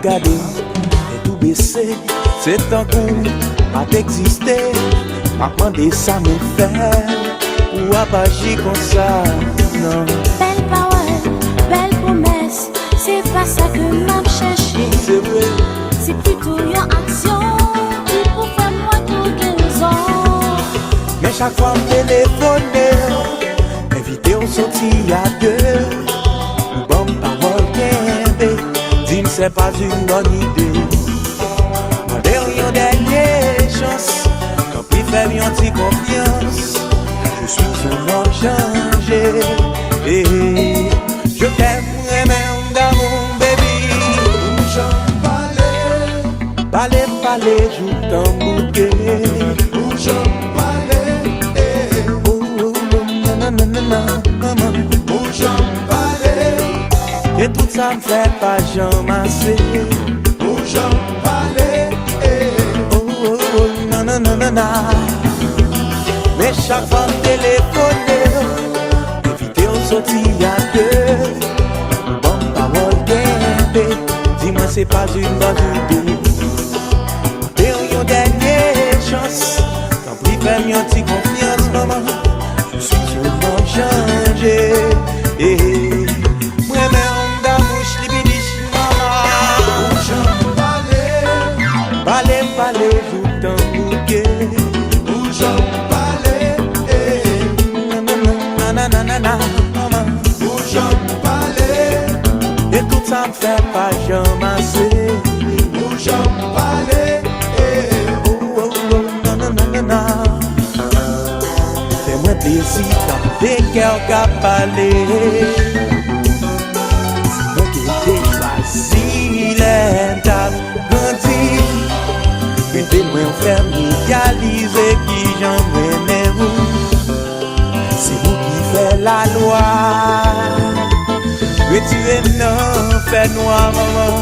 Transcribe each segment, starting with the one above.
regardé, et tout baissé, c'est un coup, pas d'exister, pas demander ça me fait, ou à pas agir comme ça, non. Belle parole, belle promesse, c'est pas ça que m'a cherché. C'est vrai. C'est plutôt une action qui pour faire moi toute raison. Mais chaque fois me téléphoner, inviter au sorti à deux, ou bonne parole qu'aimer, dis-moi c'est pas une bonne idée. Mandez une dernière chance, quand plus faire une petite confiance, je suis un homme changé, et je t'aime même d'amour, baby. Balé, balé, joue ton bouquet. Bougeons, balé, oh, oh, nanana, maman. Bougeons, balé, et tout ça me fait pas Janm assez. Bougeons, balé, oh, oh, oh, nanana. Mais chaque fois me téléphoner, éviter au sorti à deux. Bonne parole, guindé, dis-moi c'est pas une bonne idée. Dernière chance, quand plus faire une petite confiance, maman, je suis souvent changé. Moi-même d'amour, libidiche, maman. Bougeons, balé, balé, joue ton bouquet. Bougeons, balé, nanana, maman. Bougeons, balé, et tout ça me fait pas Janm assez. Bougeons, balé. Fais-moi plaisir quand des cœurs qu'a parlé. Sinon que t'es choisi l'étape grandi. Mettez-moi en familialiser qui j'emmène vous. C'est vous qui faites la loi. Retirez non, faites noir maman.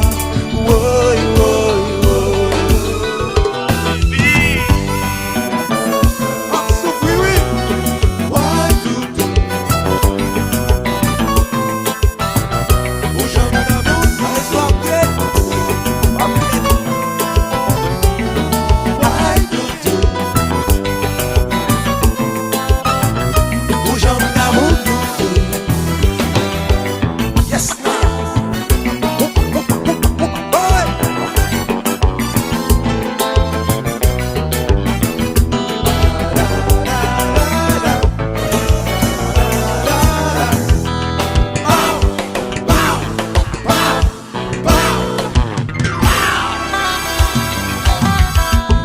Woy, woy.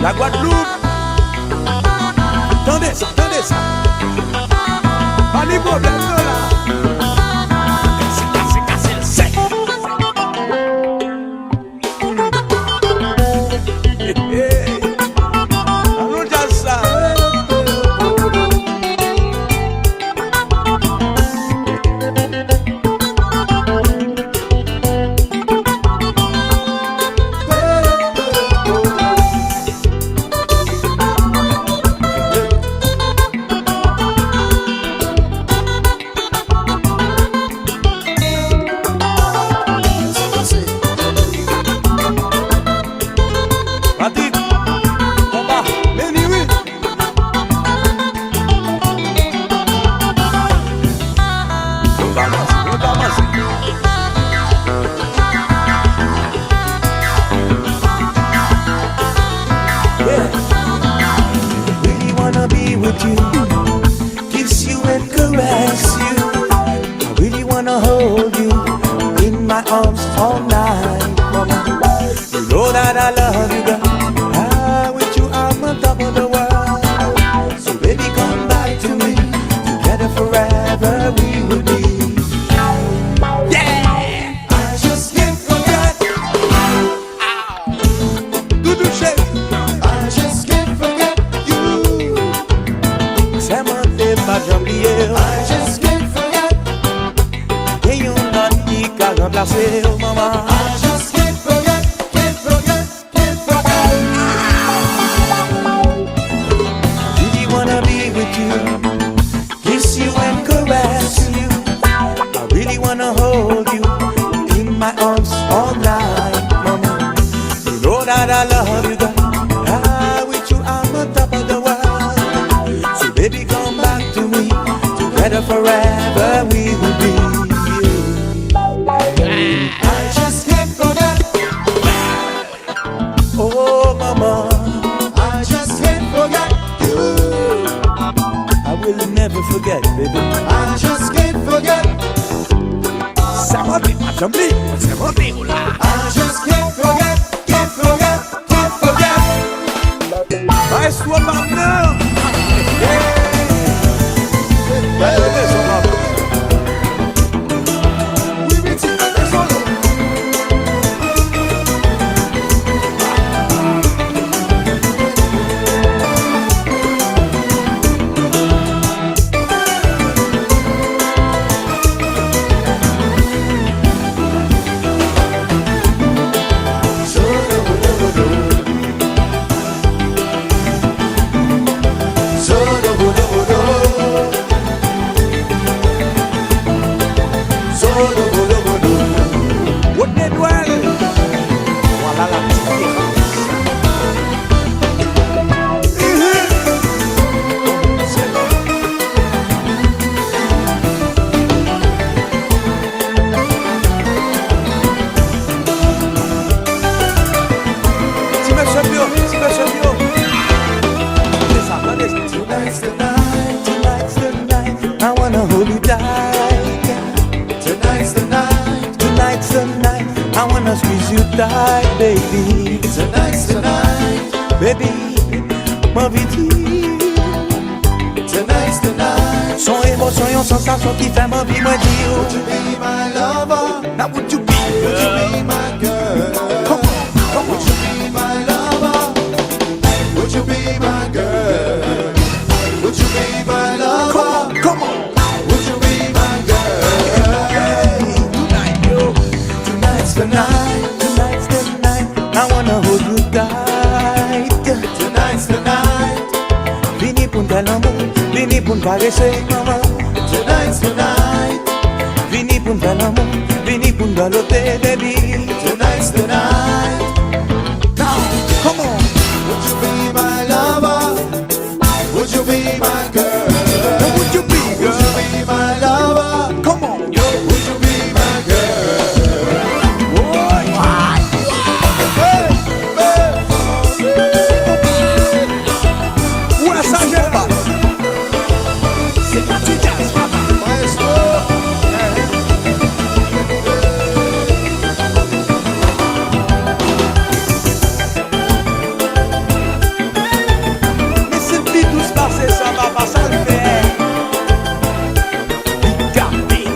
La Guadeloupe, tendez ça, pas les problèmes là. C'est cassé le sec. Allons dire ça. Kiss you and caress you. I really wanna hold you in my arms all night, mama. You know that I love you, girl. With you I'm on top of the world. So baby, come back to me. Together forever we will be. Yeah, I just can't forget. Do the shake. I just can't forget you. Pas j'oublier. I just can't forget. Et you not qui qu'a remplacé oh maman. I just can't forget, can't forget, can't forget. Really wanna be with you, kiss you and caress you. I really wanna hold you in my arms all night, mama. will never forget, baby. I just can't forget. Ça va bien, ma Janm, c'est mon déo là. I just can't forget, can't forget, can't forget. I swear my love. We be singing this song. What did well? Voilà la différence. Si monsieur Bio, si monsieur Bio. C'est ça, allez. Tonight's the night, Tonight's the night, I wanna hold you tight. tonight's the night, Tonight's the night, I wanna squeeze you tight, baby. tonight's the night, Baby, ma vie dit. tonight's the night. Son émotion, yon sensation qui fait ma vie, moi Would dire. you be my lover? Now would you be? Would you be my girl? Come on, come Would on. you be my lover? Would you be my girl? Would you be my lover? Come on. Would you be my girl? Tonight, yo. Tonight's the night, Tonight's the night, I wanna hold you tight. tonight's the night, Vini pour tel amour, vini pour caresser, maman. tonight's the night, Vini pour tel amour, vini pour galoper, baby. tonight's the night. Now, come on. Would you be my lover? Would you be my girl? Would you be, Would girl? you be my lover? Come on, yo. Would you be my girl? Ouais, ça j'aime pas. C'est pas du jazz, maman. Maestro. Mais c'est vite tout se passer, ça va pas, ça le fait. Gardez.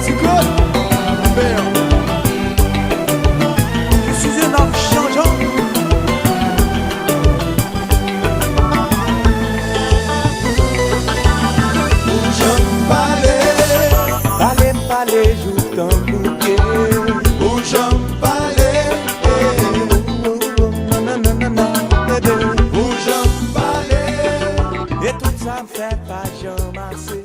C'est quoi? Merde. Je suis un homme changeant. Janm balai, Parlez, parlez, joue ton bouquet. oh Janm balai, Non, non, non, non, non, bébé. oh Janm balai. Et tout ça me fait pas jamais assez.